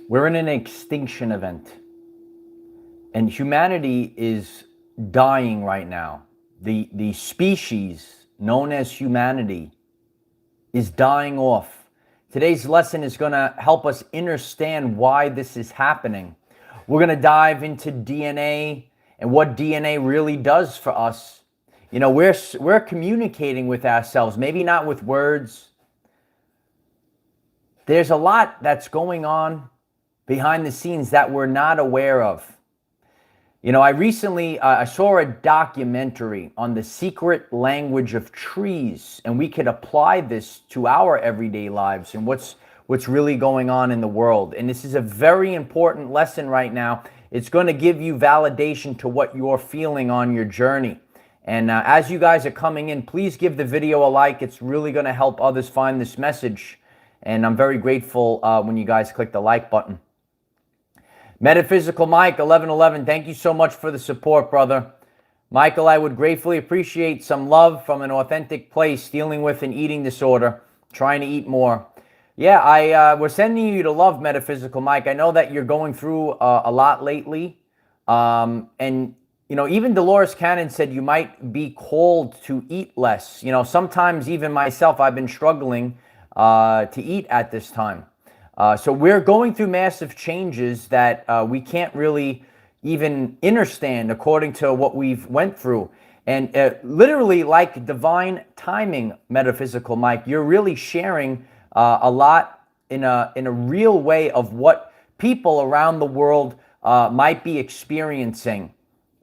We're in an extinction event, and humanity is dying right now. The species known as humanity is dying off. Today's lesson is going to help us understand why this is happening. We're going to dive into DNA and what DNA really does for us. You know, we're communicating with ourselves, maybe not with words. There's a lot that's going on behind the scenes that we're not aware of. You know, I recently I saw a documentary on the secret language of trees, and we could apply this to our everyday lives and what's really going on in the world. And this is a very important lesson right now. It's going to give you validation to what you're feeling on your journey. And as you guys are coming in, please give the video a like. It's really going to help others find this message. And I'm very grateful when you guys click the like button. Metaphysical Mike 1111, thank you so much for the support, brother. Michael, I would gratefully appreciate some love from an authentic place, dealing with an eating disorder, trying to eat more. Yeah, we're sending you to love, Metaphysical Mike. I know that you're going through a lot lately. And, you know, even Dolores Cannon said you might be called to eat less. You know, sometimes even myself, I've been struggling to eat at this time. So we're going through massive changes that we can't really even understand according to what we've went through. And literally like divine timing, Metaphysical Mike, you're really sharing a lot in a real way of what people around the world might be experiencing.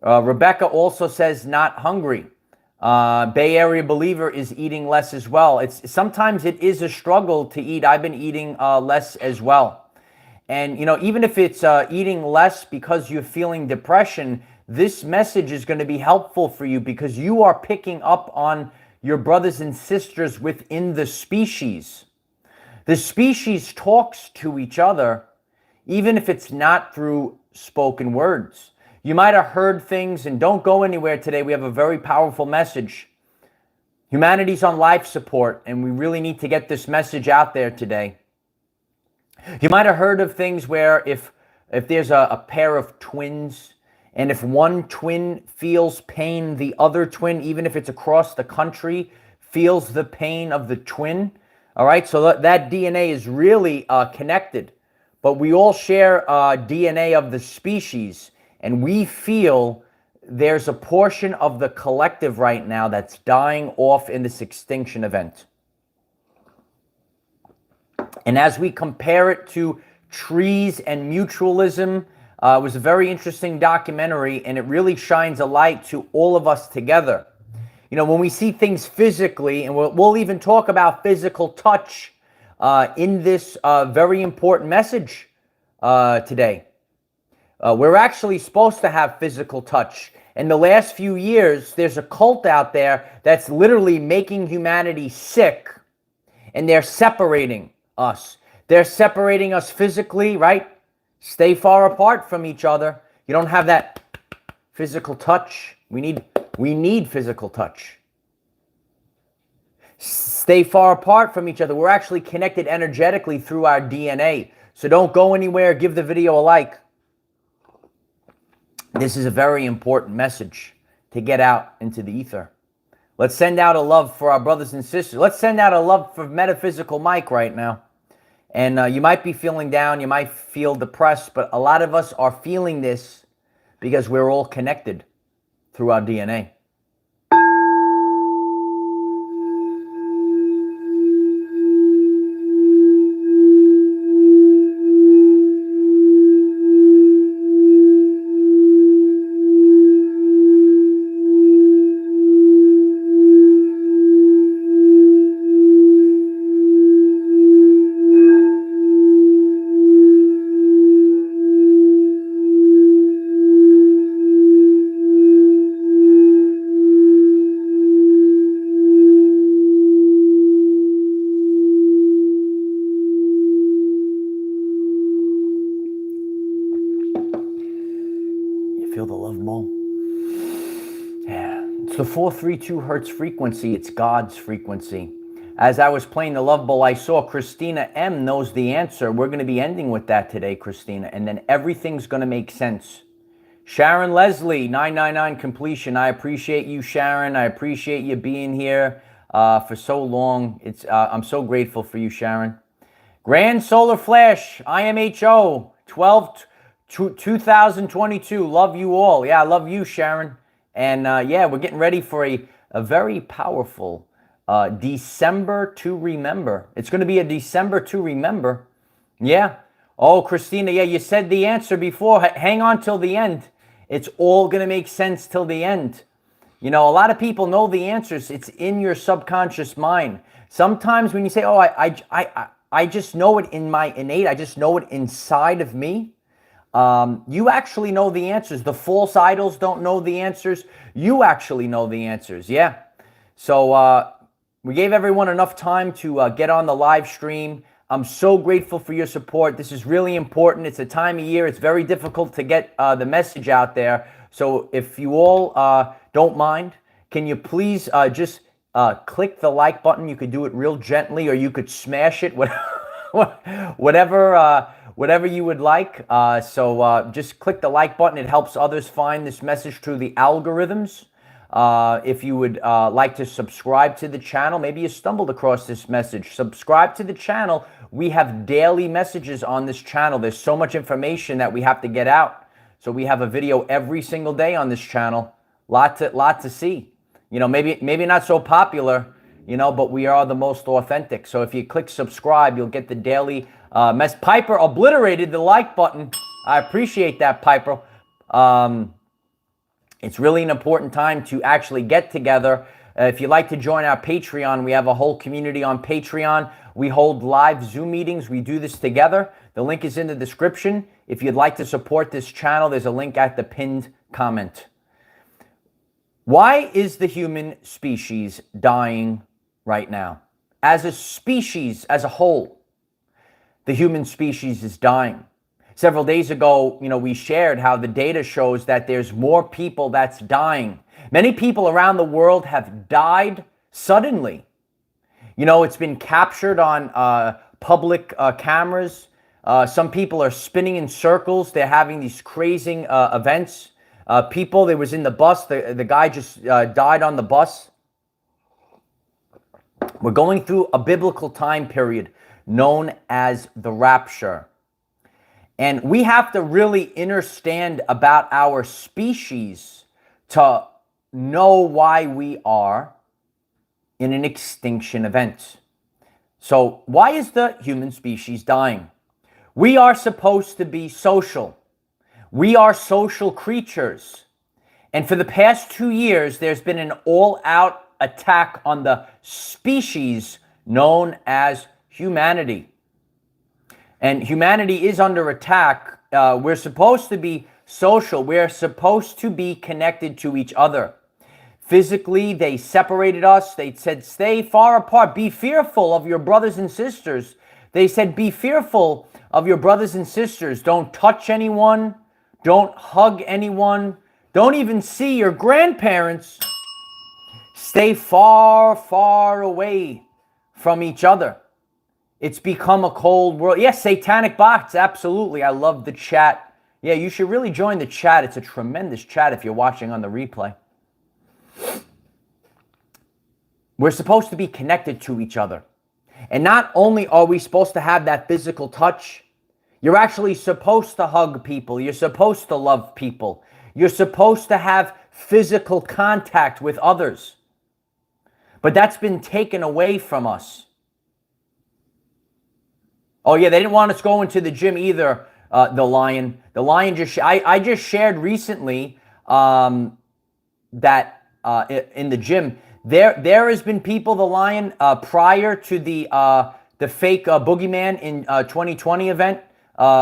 Rebecca also says not hungry. Bay Area Believer is eating less as well. Sometimes it is a struggle to eat. I've been eating less as well. And, you know, even if it's eating less because you're feeling depression, this message is going to be helpful for you because you are picking up on your brothers and sisters within the species. The species talks to each other, even if it's not through spoken words. You might have heard things, and don't go anywhere today. We have a very powerful message. Humanity's on life support, and we really need to get this message out there today. You might have heard of things where if there's a pair of twins, and if one twin feels pain, the other twin, even if it's across the country, feels the pain of the twin. All right, so that DNA is really connected. But we all share DNA of the species. And we feel there's a portion of the collective right now that's dying off in this extinction event. And as we compare it to trees and mutualism, it was a very interesting documentary, and it really shines a light to all of us together. You know, when we see things physically, and we'll even talk about physical touch in this very important message today. We're actually supposed to have physical touch. In the last few years, there's a cult out there that's literally making humanity sick, and they're separating us. They're separating us physically, right? Stay far apart from each other. You don't have that physical touch. We need physical touch. Stay far apart from each other. We're actually connected energetically through our DNA. So don't go anywhere. Give the video a like. This is a very important message to get out into the ether. Let's send out a love for our brothers and sisters. Let's send out a love for Metaphysical Mike right now. And you might be feeling down, you might feel depressed, but a lot of us are feeling this because we're all connected through our DNA. Feel the love ball? Yeah. It's the 432 hertz frequency. It's God's frequency. As I was playing the Love Bowl, I saw Christina M knows the answer. We're going to be ending with that today, Christina, and then everything's going to make sense. Sharon Leslie, 999 completion. I appreciate you, Sharon. I appreciate you being here for so long. I'm so grateful for you, Sharon. Grand Solar Flash, IMHO, 2022. Love you all. Yeah, I love you, Sharon. And yeah, we're getting ready for a very powerful December to remember. It's going to be a December to remember. Yeah. Oh, Christina, yeah, you said the answer before. Hang on till the end. It's all going to make sense till the end. You know, a lot of people know the answers. It's in your subconscious mind. Sometimes when you say, oh, I just know it in my innate, I just know it inside of me. You actually know the answers. The false idols don't know the answers. You actually know the answers. Yeah. So we gave everyone enough time to get on the live stream. I'm so grateful for your support. This is really important. It's a time of year. It's very difficult to get the message out there. So if you all don't mind, can you please just click the like button? You could do it real gently, or you could smash it, whatever you would like. So just click the like button. It helps others find this message through the algorithms. If you would like to subscribe to the channel, maybe you stumbled across this message. Subscribe to the channel. We have daily messages on this channel. There's so much information that we have to get out. So we have a video every single day on this channel. Lot to see. You know, maybe not so popular, you know, but we are the most authentic. So if you click subscribe, you'll get the daily mess. Piper obliterated the like button. I appreciate that, Piper. It's really an important time to actually get together. If you'd like to join our Patreon, we have a whole community on Patreon. We hold live Zoom meetings. We do this together. The link is in the description. If you'd like to support this channel, there's a link at the pinned comment. Why is the human species dying right now? As a species, as a whole, the human species is dying. Several days ago, you know, we shared how the data shows that there's more people that's dying. Many people around the world have died suddenly. You know, it's been captured on public cameras. Some people are spinning in circles. They're having these crazy events. People, there was in the bus, the guy just died on the bus. We're going through a biblical time period known as the rapture. And we have to really understand about our species to know why we are in an extinction event. So why is the human species dying? We are supposed to be social. We are social creatures. And for the past 2 years, there's been an all-out attack on the species known as humanity. And humanity is under attack. We're supposed to be social. We're supposed to be connected to each other. Physically, they separated us. They said, stay far apart. Be fearful of your brothers and sisters. They said, be fearful of your brothers and sisters. Don't touch anyone. Don't hug anyone. Don't even see your grandparents. Stay far, far away from each other. It's become a cold world. Yes, satanic bots, absolutely. I love the chat. Yeah, you should really join the chat. It's a tremendous chat if you're watching on the replay. We're supposed to be connected to each other. And not only are we supposed to have that physical touch, you're actually supposed to hug people. You're supposed to love people. You're supposed to have physical contact with others. But that's been taken away from us. Oh, yeah, they didn't want us going to the gym either, the Lion. The Lion just... I just shared recently that in the gym, there has been people, the Lion, prior to the fake boogeyman in 2020 event,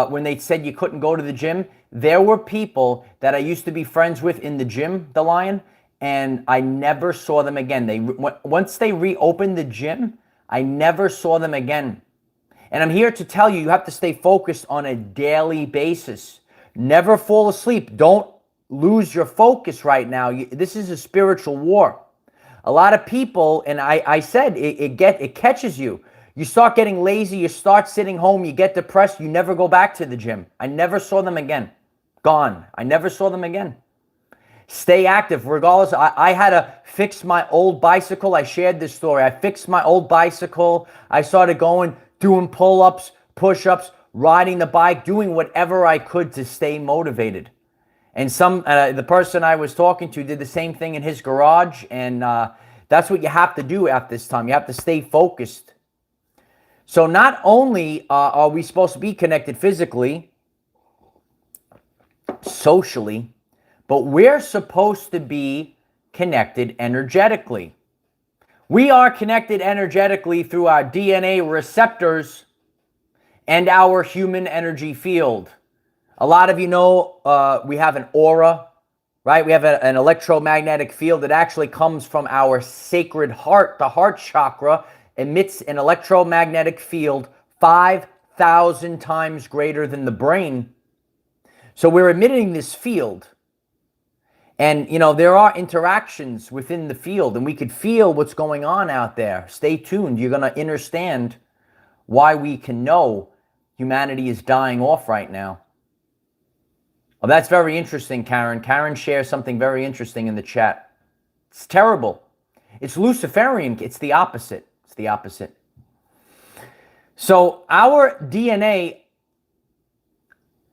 when they said you couldn't go to the gym, there were people that I used to be friends with in the gym, the Lion, and I never saw them again. Once they reopened the gym, I never saw them again. And I'm here to tell you, you have to stay focused on a daily basis. Never fall asleep. Don't lose your focus right now. This is a spiritual war. A lot of people, and I said, it catches you. You start getting lazy, you start sitting home, you get depressed, you never go back to the gym. I never saw them again. Gone. I never saw them again. Stay active regardless. I had to fix my old bicycle. I shared this story. I fixed my old bicycle. I started going, doing pull-ups, push-ups, riding the bike, doing whatever I could to stay motivated. And the person I was talking to did the same thing in his garage. And that's what you have to do at this time. You have to stay focused. So not only are we supposed to be connected physically, socially, but we're supposed to be connected energetically. We are connected energetically through our DNA receptors and our human energy field. A lot of you know we have an aura, right? We have an electromagnetic field that actually comes from our sacred heart. The heart chakra emits an electromagnetic field 5,000 times greater than the brain. So we're emitting this field. And, you know, there are interactions within the field, and we could feel what's going on out there. Stay tuned. You're going to understand why we can know humanity is dying off right now. Well, that's very interesting, Karen. Karen shares something very interesting in the chat. It's terrible. It's Luciferian. It's the opposite. It's the opposite. So our DNA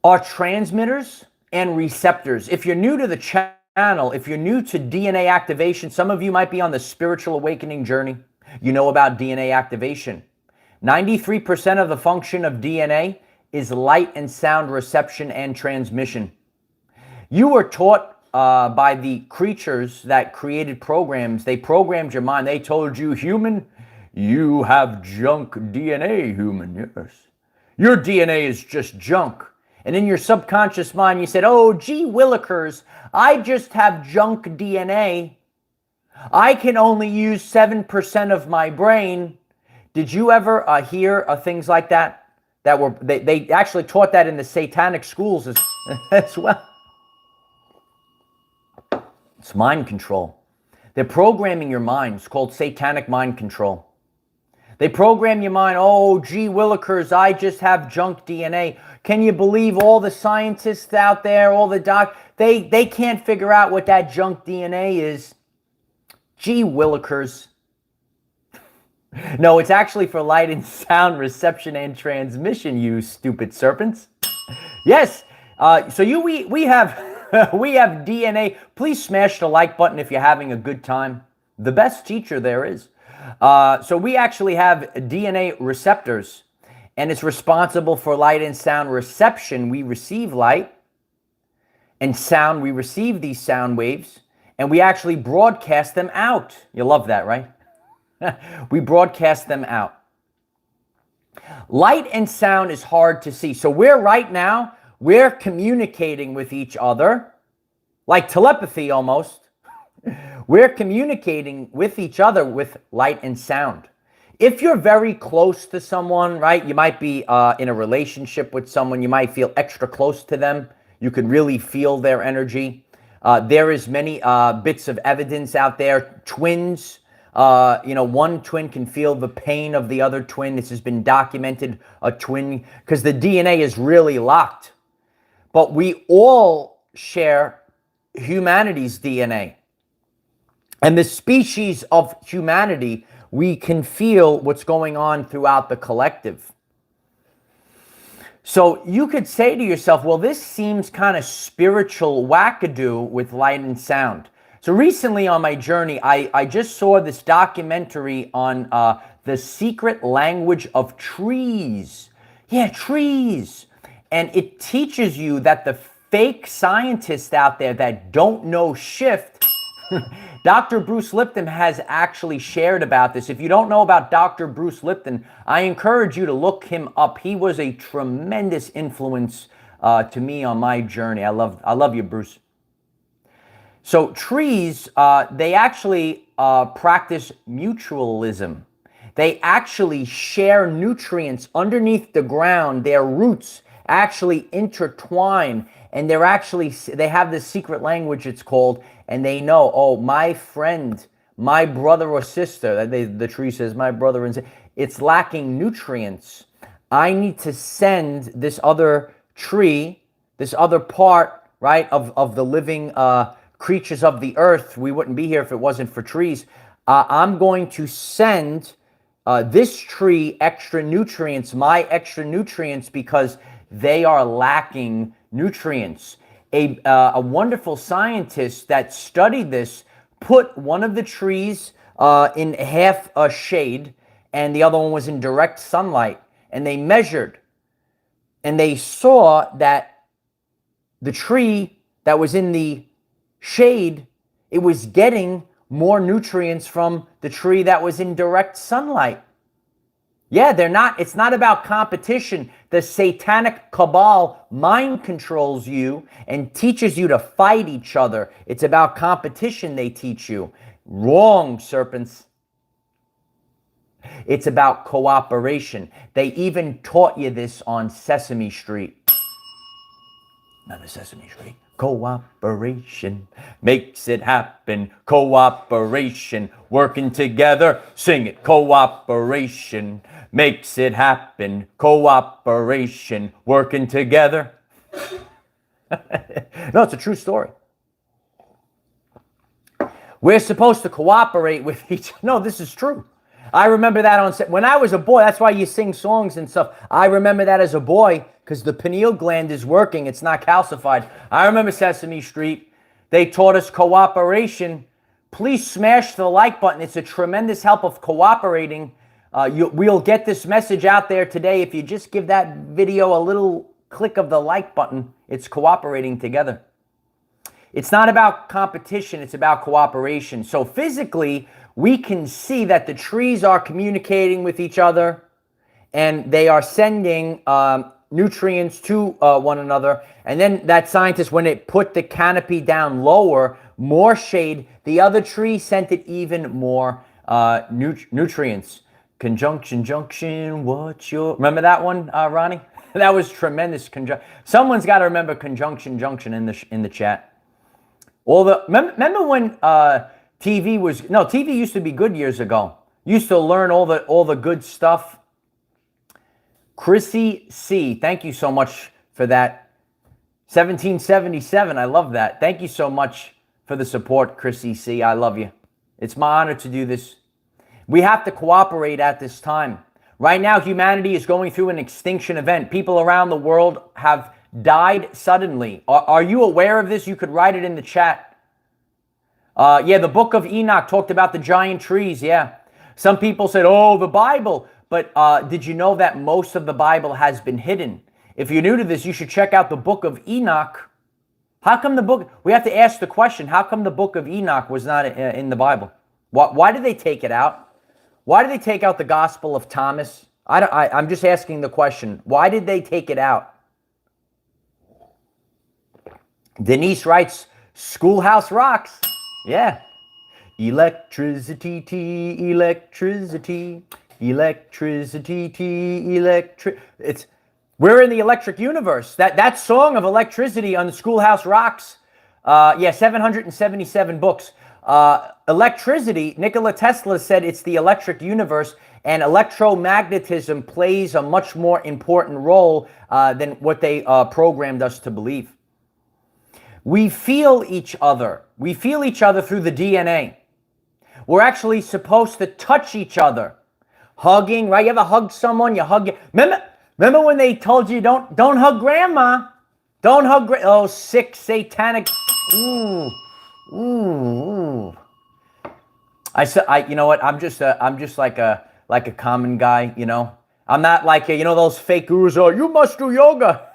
are transmitters and receptors. If you're new to the channel, if you're new to DNA activation, some of you might be on the spiritual awakening journey. You know about DNA activation. 93% of the function of DNA is light and sound reception and transmission. You were taught by the creatures that created programs. They programmed your mind. They told you, human, you have junk DNA, human, yes. Your DNA is just junk. And in your subconscious mind, you said, oh, gee willikers, I just have junk DNA. I can only use 7% of my brain. Did you ever hear things like that? They actually taught that in the satanic schools as well. It's mind control. They're programming your mind. It's called satanic mind control. They program your mind, oh, gee willikers, I just have junk DNA. Can you believe all the scientists out there, all the they can't figure out what that junk DNA is. Gee willikers. No, it's actually for light and sound reception and transmission, you stupid serpents. Yes, so we have we have DNA. Please smash the like button if you're having a good time. The best teacher there is. So we actually have DNA receptors, and it's responsible for light and sound reception. We receive light and sound. We receive these sound waves, and we actually broadcast them out. You love that, right? We broadcast them out. Light and sound is hard to see. So we're communicating with each other, like telepathy almost. We're communicating with each other with light and sound. If you're very close to someone, right, you might be in a relationship with someone, you might feel extra close to them. You can really feel their energy. There is many bits of evidence out there. Twins, one twin can feel the pain of the other twin. This has been documented, a twin, because the DNA is really locked. But we all share humanity's DNA. And the species of humanity, we can feel what's going on throughout the collective. So you could say to yourself, well, this seems kind of spiritual wackadoo with light and sound. So recently on my journey, I just saw this documentary on the secret language of trees. Yeah, trees. And it teaches you that the fake scientists out there that don't know shift, Dr. Bruce Lipton has actually shared about this. If you don't know about Dr. Bruce Lipton, I encourage you to look him up. He was a tremendous influence to me on my journey. I love you, Bruce. So trees, they actually practice mutualism. They actually share nutrients underneath the ground. Their roots actually intertwine, and they have this secret language, it's called, and they know, oh, my friend my brother or sister, the tree says, my brother and sister, it's lacking nutrients. I need to send this other tree, this other part, right, of the living creatures of the earth. We wouldn't be here if it wasn't for trees. I'm going to send this tree extra nutrients, my extra nutrients, because they are lacking nutrients. A wonderful scientist that studied this put one of the trees in half a shade and the other one was in direct sunlight, and they measured, and they saw that the tree that was in the shade, it was getting more nutrients from the tree that was in direct sunlight. Yeah, it's not about competition. The satanic cabal mind controls you and teaches you to fight each other. It's about competition, they teach you. Wrong, serpents. It's about cooperation. They even taught you this on Sesame Street. Remember Sesame Street? Cooperation makes it happen. Cooperation, working together. Sing it. Cooperation makes it happen. Cooperation, working together. No, it's a true story. We're supposed to cooperate with each other. No, this is true. I remember that when I was a boy. That's why you sing songs and stuff. I remember that as a boy because the pineal gland is working. It's not calcified. I remember Sesame Street. They taught us cooperation. Please smash the like button. It's a tremendous help of cooperating. We'll get this message out there today. If you just give that video a little click of the like button, it's cooperating together. It's not about competition. It's about cooperation. So physically, we can see that the trees are communicating with each other and they are sending nutrients to one another. And then that scientist, when it put the canopy down lower, more shade, the other tree sent it even more nutrients. Conjunction, junction, what's your... Remember that one, Ronnie? That was tremendous. Someone's got to remember conjunction, junction in the chat. Remember when... TV used to be good years ago. Used to learn all the good stuff. Chrissy C, thank you so much for that. 1777, I love that. Thank you so much for the support, Chrissy C. I love you. It's my honor to do this. We have to cooperate at this time. Right now, humanity is going through an extinction event. People around the world have died suddenly. Are you aware of this? You could write it in the chat. Yeah, the book of Enoch talked about the giant trees, yeah. Some people said, oh, the Bible. But did you know that most of the Bible has been hidden? If you're new to this, you should check out the book of Enoch. How come we have to ask the question, how come the book of Enoch was not in the Bible? Why did they take it out? Why did they take out the Gospel of Thomas? I'm just asking the question. Why did they take it out? Denise writes, Schoolhouse rocks. Yeah. Electricity, electricity, electricity, we're in the electric universe. That song of electricity on the Schoolhouse Rocks. 777 books. Electricity, Nikola Tesla said it's the electric universe, and electromagnetism plays a much more important role than what they programmed us to believe. We feel each other. We feel each other through the DNA. We're actually supposed to touch each other. Hugging, right? You ever hug someone? You hug. Remember when they told you don't hug grandma? Don't hug oh, sick satanic. Ooh. You know what? I'm just like a common guy, you know. I'm not like those fake gurus. Oh, you must do yoga.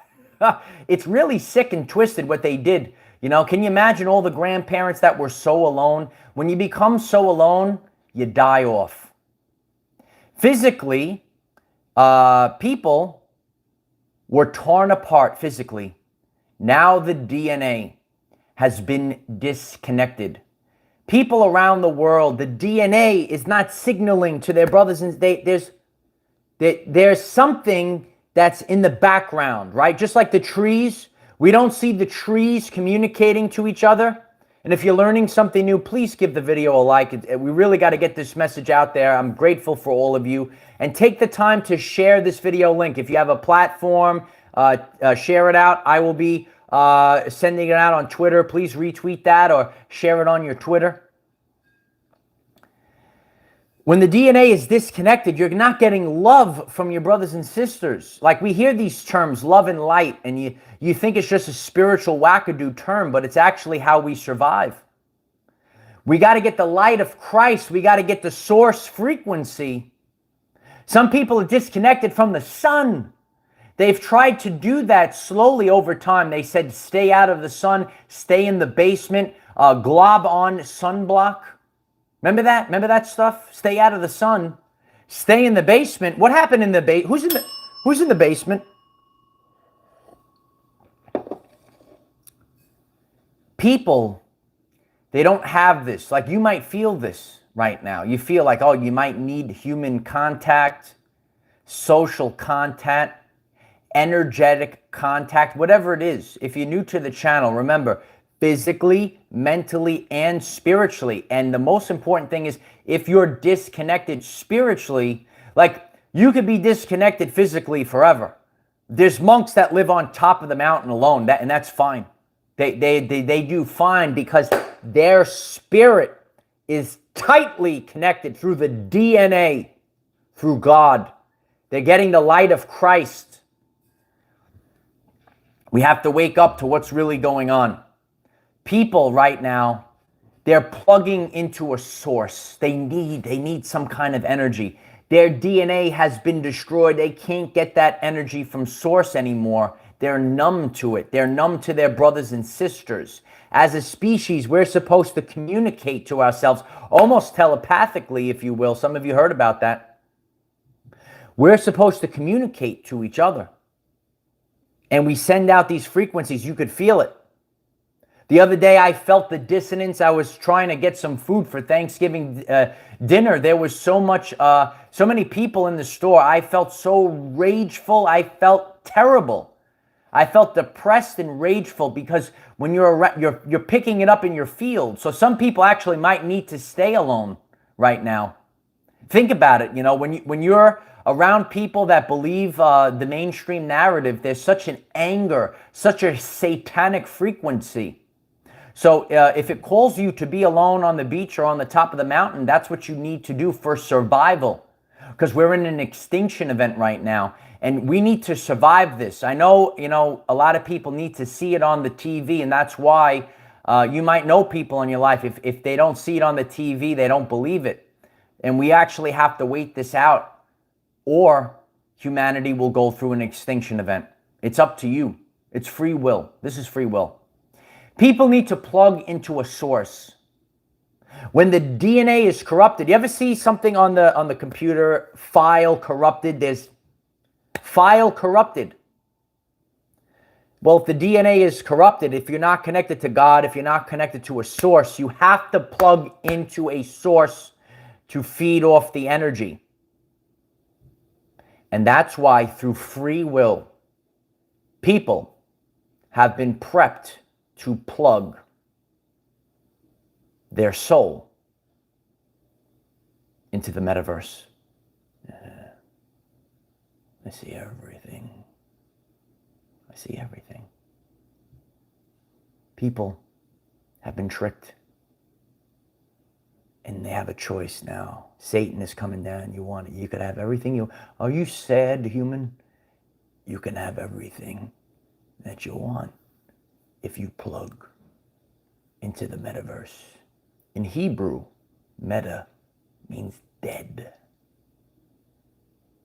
It's really sick and twisted what they did. You know, can you imagine all the grandparents that were so alone? When you become so alone, you die off. Physically, people were torn apart physically. Now the DNA has been disconnected. People around the world, the DNA is not signaling to their brothers and there's something that's in the background, right? Just like the trees, we don't see the trees communicating to each other. And if you're learning something new, please give the video a like. We really got to get this message out there. I'm grateful for all of you. And take the time to share this video link. If you have a platform, share it out. I will be sending it out on Twitter. Please retweet that or share it on your Twitter. When the DNA is disconnected, you're not getting love from your brothers and sisters. Like, we hear these terms, love and light, and you think it's just a spiritual wackadoo term, but it's actually how we survive. We got to get the light of Christ. We got to get the source frequency. Some people are disconnected from the sun. They've tried to do that slowly over time. They said, stay out of the sun, stay in the basement, glob on sunblock. Remember that? Remember that stuff? Stay out of the sun. Stay in the basement. What happened in the basement? Who's in the basement? People, they don't have this. Like, you might feel this right now. You feel like, oh, you might need human contact, social contact, energetic contact, whatever it is. If you're new to the channel, remember, physically, mentally, and spiritually. And the most important thing is, if you're disconnected spiritually, like, you could be disconnected physically forever. There's monks that live on top of the mountain alone, and that's fine. They do fine because their spirit is tightly connected through the DNA, through God. They're getting the light of Christ. We have to wake up to what's really going on. People right now, they're plugging into a source. They need some kind of energy. Their DNA has been destroyed. They can't get that energy from source anymore. They're numb to it. They're numb to their brothers and sisters. As a species, we're supposed to communicate to ourselves, almost telepathically, if you will. Some of you heard about that. We're supposed to communicate to each other. And we send out these frequencies. You could feel it. The other day, I felt the dissonance. I was trying to get some food for Thanksgiving dinner. There was so many people in the store. I felt so rageful. I felt terrible. I felt depressed and rageful because when you're picking it up in your field. So some people actually might need to stay alone right now. Think about it. You know, when you're around people that believe the mainstream narrative, there's such an anger, such a satanic frequency. So if it calls you to be alone on the beach or on the top of the mountain, that's what you need to do for survival. Because we're in an extinction event right now, and we need to survive this. I know, a lot of people need to see it on the TV, and that's why you might know people in your life. If they don't see it on the TV, they don't believe it. And we actually have to wait this out, or humanity will go through an extinction event. It's up to you. It's free will. This is free will. People need to plug into a source. When the DNA is corrupted, you ever see something on the computer, file corrupted? There's file corrupted. Well, if the DNA is corrupted, if you're not connected to God, if you're not connected to a source, you have to plug into a source to feed off the energy. And that's why through free will, people have been prepped to plug their soul into the metaverse. I see everything. I see everything. People have been tricked. And they have a choice now. Satan is coming down. You want it. You could have everything. Are you sad, human? You can have everything that you want if you plug into the metaverse. In Hebrew, meta means dead.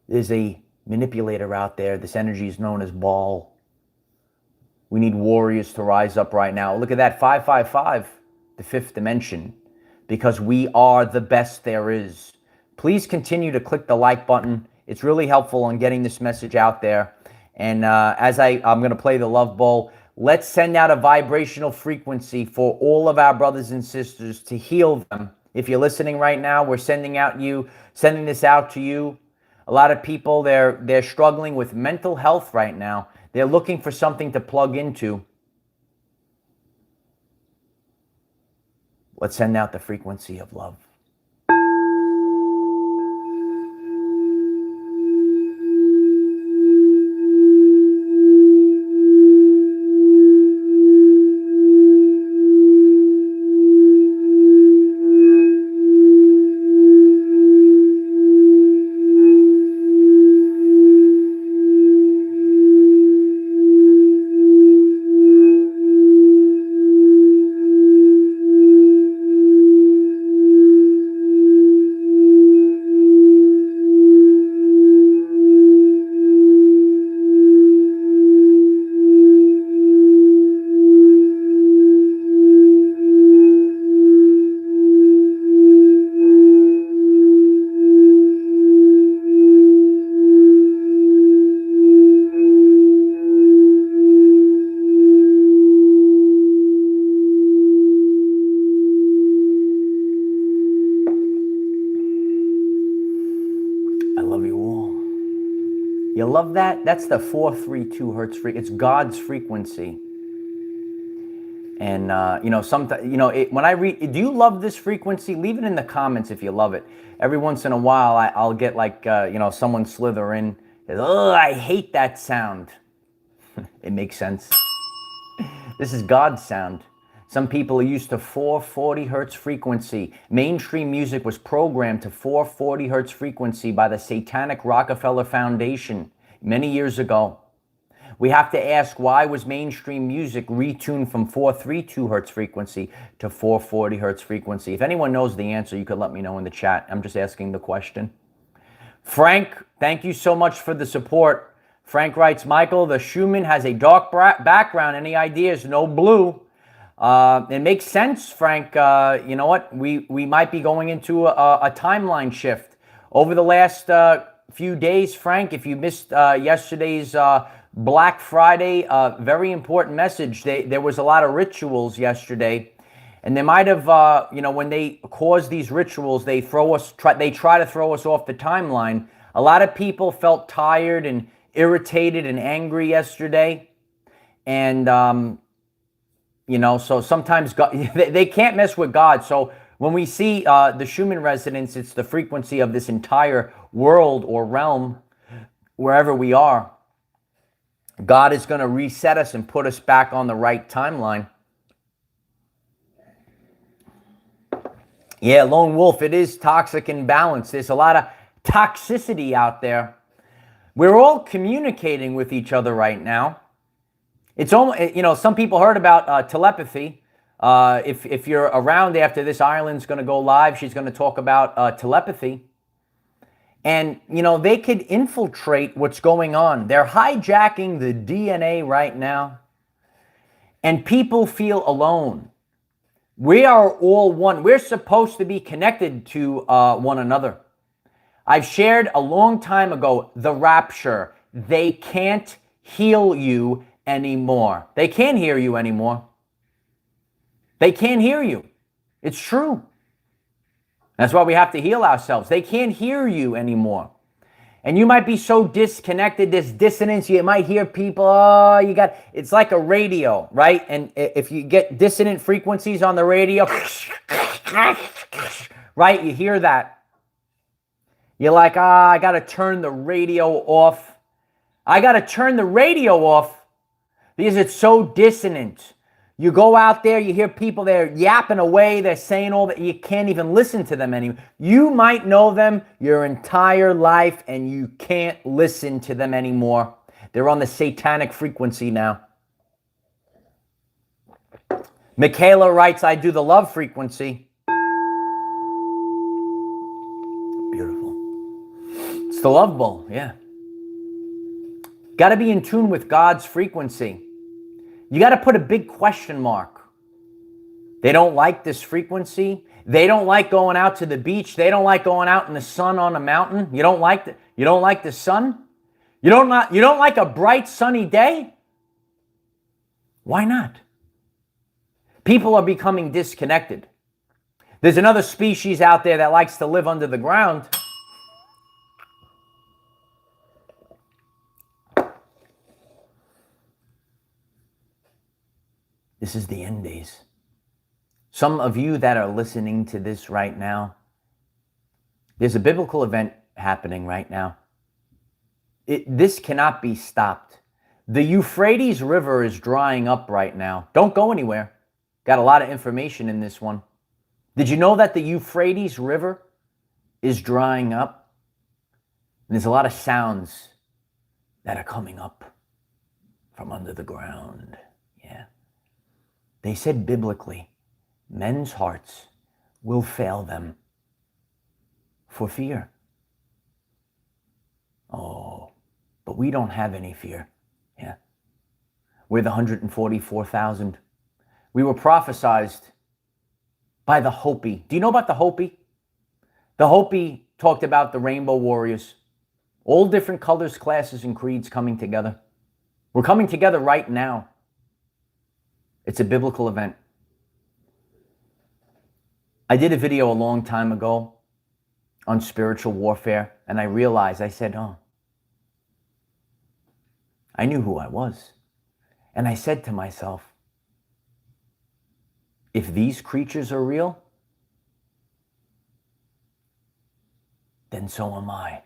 There's a manipulator out there. This energy is known as Baal. We need warriors to rise up right now. Look at that, 555, the fifth dimension, because we are the best there is. Please continue to click the like button. It's really helpful in getting this message out there. And as I'm going to play the love bowl, let's send out a vibrational frequency for all of our brothers and sisters to heal them. If you're listening right now, we're sending this out to you. A lot of people, they're struggling with mental health right now. They're looking for something to plug into. Let's send out the frequency of love. You love that? That's the 432 hertz frequency. It's God's frequency. And, when I read, do you love this frequency? Leave it in the comments if you love it. Every once in a while, I'll get like, someone slither in. Oh, I hate that sound. It makes sense. This is God's sound. Some people are used to 440 hertz frequency. Mainstream music was programmed to 440 hertz frequency by the Satanic Rockefeller Foundation many years ago. We have to ask, why was mainstream music retuned from 432 hertz frequency to 440 hertz frequency? If anyone knows the answer, you could let me know in the chat. I'm just asking the question. Frank, thank you so much for the support. Frank writes, Michael, the Schumann has a dark background. Any ideas? No blue. It makes sense, Frank. You know what? We might be going into a timeline shift. Over the last few days, Frank, if you missed yesterday's Black Friday, very important message. There was a lot of rituals yesterday. And they might have, when they cause these rituals, they try to throw us off the timeline. A lot of people felt tired and irritated and angry yesterday. And, so sometimes God, they can't mess with God. So when we see the Schumann resonance, it's the frequency of this entire world or realm, wherever we are. God is going to reset us and put us back on the right timeline. Yeah, Lone Wolf, it is toxic and balanced. There's a lot of toxicity out there. We're all communicating with each other right now. It's almost, some people heard about telepathy. If you're around after this, Ireland's going to go live. She's going to talk about telepathy. And, they could infiltrate what's going on. They're hijacking the DNA right now. And people feel alone. We are all one. We're supposed to be connected to one another. I've shared a long time ago, the rapture. They can't heal you anymore. They can't hear you anymore. They can't hear you. It's true. That's why we have to heal ourselves. They can't hear you anymore. And you might be so disconnected, this dissonance, you might hear people, it's like a radio, right? And if you get dissonant frequencies on the radio, right, you hear that. You're like, I got to turn the radio off. I got to turn the radio off because it's so dissonant. You go out there, you hear people, they're yapping away, they're saying all that, you can't even listen to them anymore. You might know them your entire life and you can't listen to them anymore. They're on the satanic frequency now. Michaela writes, I do the love frequency. Beautiful. It's the love bowl, yeah. Got to be in tune with God's frequency. You got to put a big question mark. They don't like this frequency. They don't like going out to the beach. They don't like going out in the sun on a mountain. You don't like the sun? You don't like a bright sunny day? Why not? People are becoming disconnected. There's another species out there that likes to live under the ground. This is the end days. Some of you that are listening to this right now, there's a biblical event happening right now. This cannot be stopped. The Euphrates River is drying up right now. Don't go anywhere. Got a lot of information in this one. Did you know that the Euphrates River is drying up? And there's a lot of sounds that are coming up from under the ground. Yeah. They said biblically, men's hearts will fail them for fear. Oh, but we don't have any fear. Yeah. We're the 144,000. We were prophesized by the Hopi. Do you know about the Hopi? The Hopi talked about the Rainbow Warriors. All different colors, classes, and creeds coming together. We're coming together right now. It's a biblical event. I did a video a long time ago on spiritual warfare, and I realized, I said, oh, I knew who I was. And I said to myself, if these creatures are real, then so am I.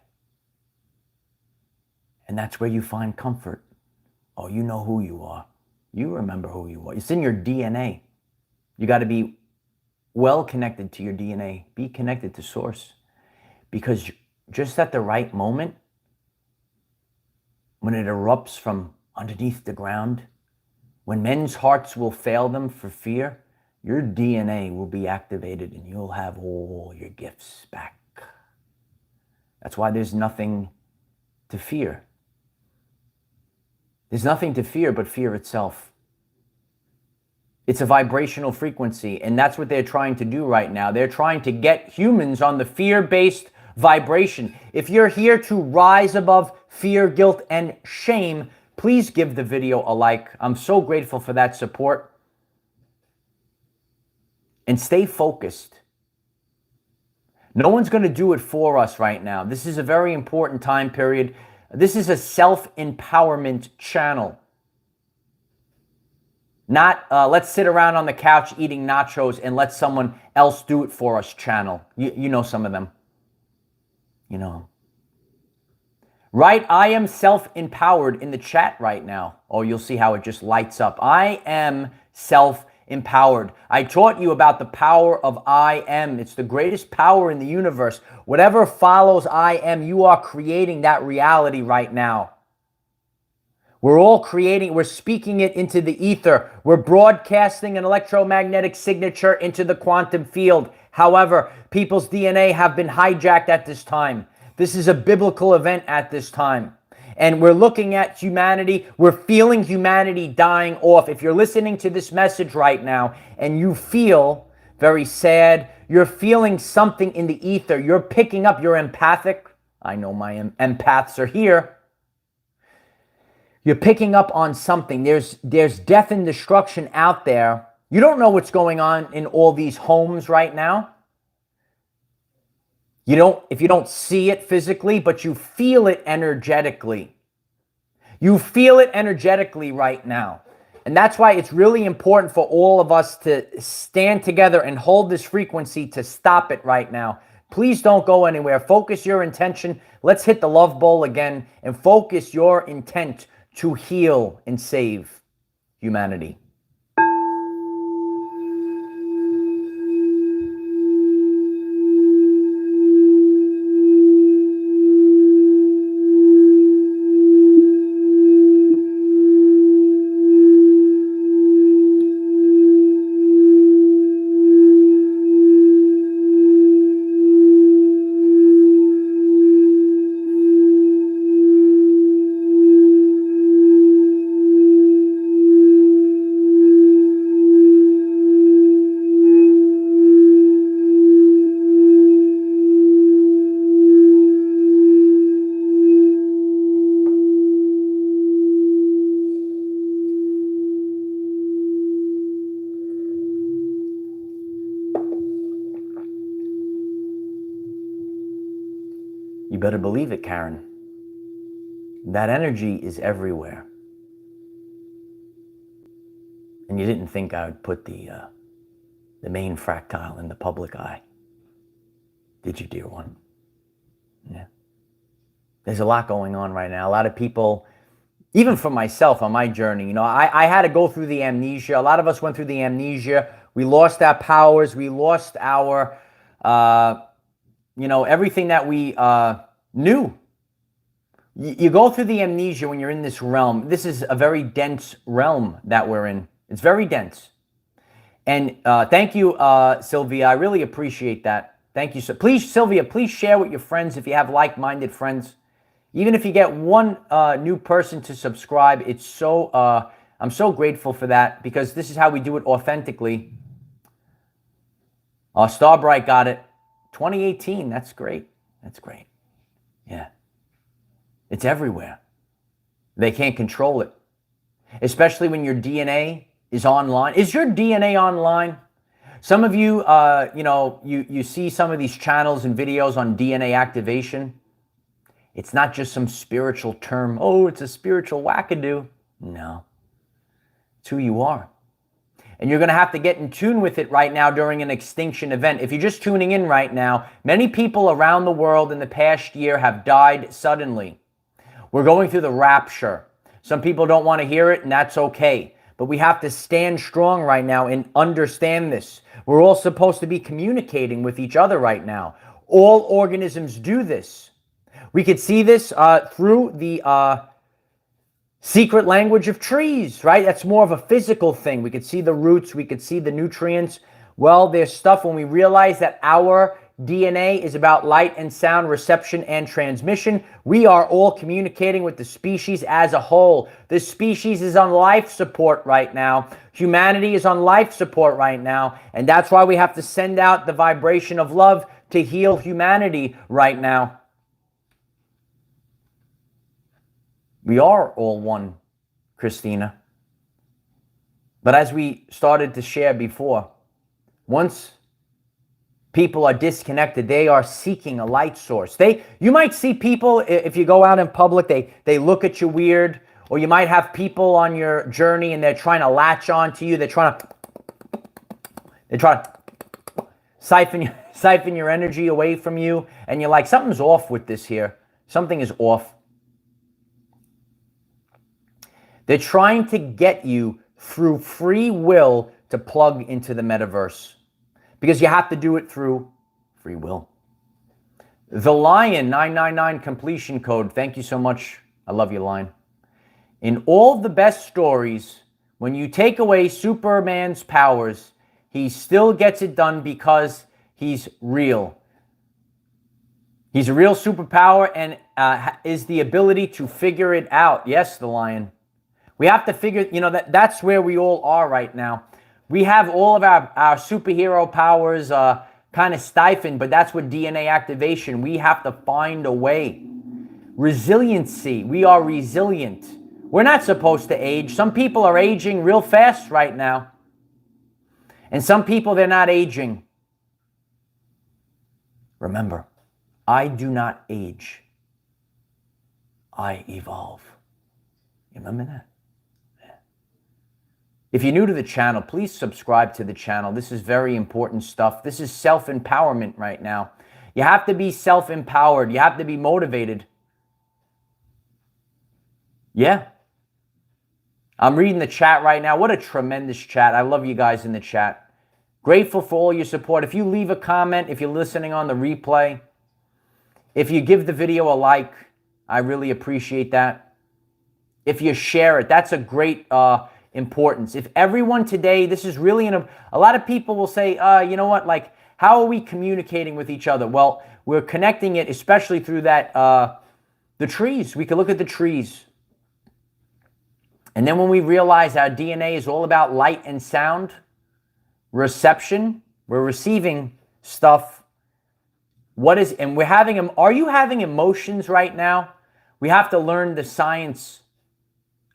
And that's where you find comfort. Oh, you know who you are. You remember who you are. It's in your DNA. You got to be well connected to your DNA. Be connected to source. Because just at the right moment, when it erupts from underneath the ground, when men's hearts will fail them for fear, your DNA will be activated and you'll have all your gifts back. That's why there's nothing to fear. There's nothing to fear but fear itself. It's a vibrational frequency, and that's what they're trying to do right now. They're trying to get humans on the fear-based vibration. If you're here to rise above fear, guilt, and shame, please give the video a like. I'm so grateful for that support. And stay focused. No one's going to do it for us right now. This is a very important time period. This is a self-empowerment channel. Not let's sit around on the couch eating nachos and let someone else do it for us channel. You know some of them. You know. Right? I am self-empowered in the chat right now. Oh, you'll see how it just lights up. I am self-empowered. I taught you about the power of I am. It's the greatest power in the universe. Whatever follows I am, you are creating that reality right now. We're all creating, we're speaking it into the ether. We're broadcasting an electromagnetic signature into the quantum field. However, people's DNA have been hijacked at this time. This is a biblical event at this time. And we're looking at humanity. We're feeling humanity dying off. If you're listening to this message right now and you feel very sad, you're feeling something in the ether, you're picking up, you're empathic. I know my empaths are here. You're picking up on something. There's death and destruction out there. You don't know what's going on in all these homes right now. If you don't see it physically, but you feel it energetically. You feel it energetically right now. And that's why it's really important for all of us to stand together and hold this frequency to stop it right now. Please don't go anywhere. Focus your intention. Let's hit the love bowl again and focus your intent to heal and save humanity. You better believe it, Karen. That energy is everywhere. And you didn't think I would put the the main fractile in the public eye. Did you, dear one? Yeah. There's a lot going on right now. A lot of people, even for myself on my journey, you know, I had to go through the amnesia. A lot of us went through the amnesia. We lost our powers. We lost our, you know, everything that we knew. You go through the amnesia when you're in this realm. This is a very dense realm that we're in. It's very dense. And thank you, Sylvia. I really appreciate that. Thank you. So please, Sylvia, please share with your friends if you have like-minded friends. Even if you get one new person to subscribe, it's so I'm so grateful for that, because this is how we do it authentically. Starbright got it. 2018. That's great. That's great. Yeah. It's everywhere. They can't control it, especially when your DNA is online. Is your DNA online? Some of you, you know, you see some of these channels and videos on DNA activation. It's not just some spiritual term. Oh, it's a spiritual wackadoo. No. It's who you are. And you're going to have to get in tune with it right now during an extinction event. If you're just tuning in right now, many people around the world in the past year have died suddenly. We're going through the rapture. Some people don't want to hear it, and that's okay. But we have to stand strong right now and understand this. We're all supposed to be communicating with each other right now. All organisms do this. We could see this through the secret language of trees, right? That's more of a physical thing. We could see the roots. We could see the nutrients. Well, there's stuff when we realize that our DNA is about light and sound reception and transmission. We are all communicating with the species as a whole. The species is on life support right now. Humanity is on life support right now. And that's why we have to send out the vibration of love to heal humanity right now. We are all one, Christina. But as we started to share before, once people are disconnected, they are seeking a light source. You might see people, if you go out in public, they look at you weird, or you might have people on your journey and they're trying to latch on to you. They're trying to siphon your energy away from you, and you're like, something's off with this here. Something is off. They're trying to get you through free will to plug into the metaverse, because you have to do it through free will. The Lion 999 completion code. Thank you so much. I love you, Lion. In all the best stories, when you take away Superman's powers, he still gets it done because he's real. He's a real superpower and is the ability to figure it out. Yes, the Lion. We have to figure, you know, that's where we all are right now. We have all of our superhero powers kind of stifled, but that's what DNA activation. We have to find a way. Resiliency. We are resilient. We're not supposed to age. Some people are aging real fast right now. And some people, they're not aging. Remember, I do not age. I evolve. You remember that? If you're new to the channel, please subscribe to the channel. This is very important stuff. This is self-empowerment right now. You have to be self-empowered. You have to be motivated. Yeah. I'm reading the chat right now. What a tremendous chat. I love you guys in the chat. Grateful for all your support. If you leave a comment, if you're listening on the replay, if you give the video a like, I really appreciate that. If you share it, that's a great importance. If everyone today, this is really a lot of people will say, you know what, like, how are we communicating with each other? Well, we're connecting it, especially through that, the trees. We can look at the trees. And then when we realize our DNA is all about light and sound, reception, we're receiving stuff. And we're having, are you having emotions right now? We have to learn the science.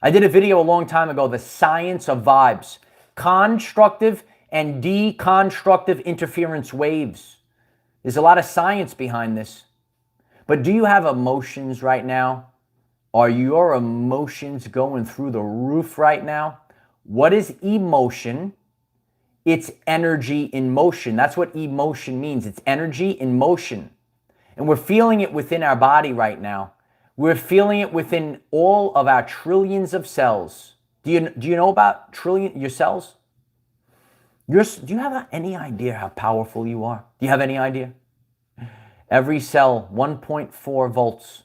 I did a video a long time ago, the science of vibes, constructive and deconstructive interference waves. There's a lot of science behind this. But do you have emotions right now? Are your emotions going through the roof right now? What is emotion? It's energy in motion. That's what emotion means. It's energy in motion. And we're feeling it within our body right now. We're feeling it within all of our trillions of cells. Do you know about your cells? Do you have any idea how powerful you are? Do you have any idea? Every cell, 1.4 volts.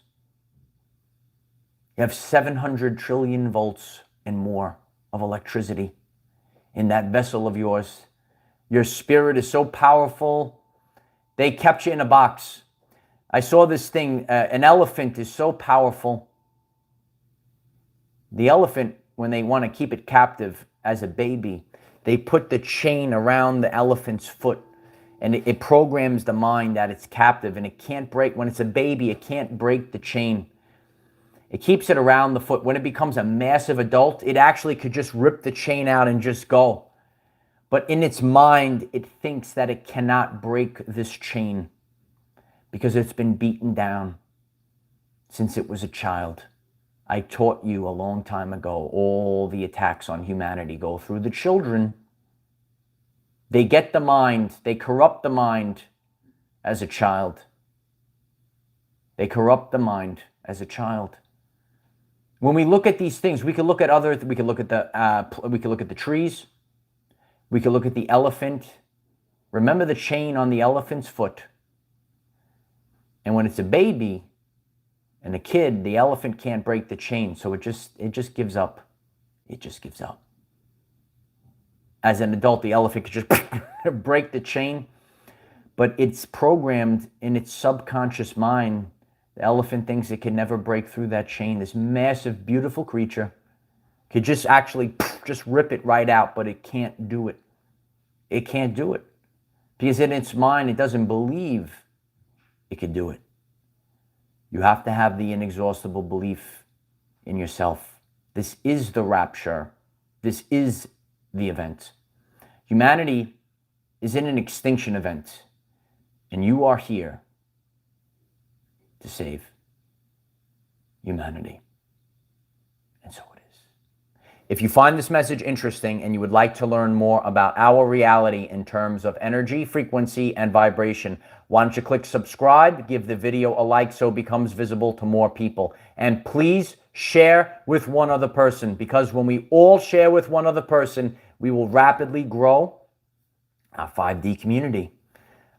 You have 700 trillion volts and more of electricity in that vessel of yours. Your spirit is so powerful. They kept you in a box. I saw this thing. An elephant is so powerful. The elephant, when they want to keep it captive as a baby, they put the chain around the elephant's foot, and it programs the mind that it's captive and it can't break. When it's a baby, it can't break the chain. It keeps it around the foot. When it becomes a massive adult, it actually could just rip the chain out and just go. But in its mind, it thinks that it cannot break this chain because it's been beaten down since it was a child. I taught you a long time ago, all the attacks on humanity go through the children. They get the mind, they corrupt the mind as a child. They corrupt the mind as a child. When we look at these things, we could look at we could look at the trees, we could look at the elephant. Remember the chain on the elephant's foot. And when it's a baby and a kid, the elephant can't break the chain, so it just gives up. It just gives up. As an adult, the elephant could just break the chain, but it's programmed in its subconscious mind. The elephant thinks it can never break through that chain. This massive, beautiful creature could just actually just rip it right out, but it can't do it. It can't do it. Because in its mind, it doesn't believe it can do it. You have to have the inexhaustible belief in yourself. This is the rapture. This is the event. Humanity is in an extinction event, and you are here to save humanity. And so it is. If you find this message interesting and you would like to learn more about our reality in terms of energy, frequency, and vibration, why don't you click subscribe, give the video a like so it becomes visible to more people. And please share with one other person, because when we all share with one other person, we will rapidly grow our 5D community.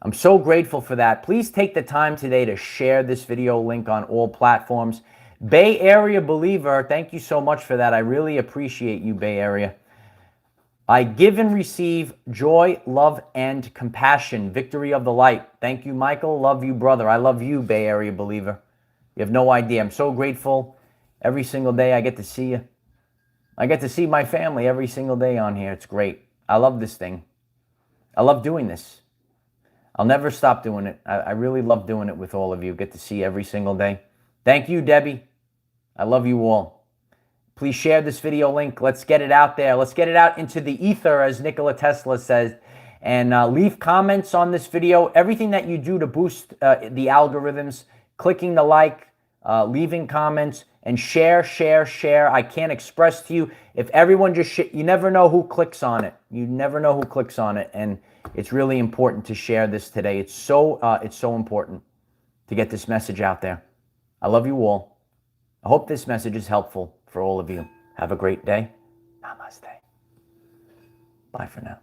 I'm so grateful for that. Please take the time today to share this video link on all platforms. Bay Area believer, thank you so much for that. I really appreciate you, Bay Area. I give and receive joy, love, and compassion. Victory of the light. Thank you, Michael. Love you, brother. I love you, Bay Area believer. You have no idea. I'm so grateful. Every single day I get to see you. I get to see my family every single day on here. It's great. I love this thing. I love doing this. I'll never stop doing it. I really love doing it with all of you. Get to see every single day. Thank you, Debbie. I love you all. Please share this video link. Let's get it out there. Let's get it out into the ether, as Nikola Tesla says. And leave comments on this video. Everything that you do to boost the algorithms, clicking the like, leaving comments, and share. I can't express to you. If everyone just you never know who clicks on it. You never know who clicks on it. And it's really important to share this today. It's so important to get this message out there. I love you all. I hope this message is helpful for all of you. Have a great day. Namaste. Bye for now.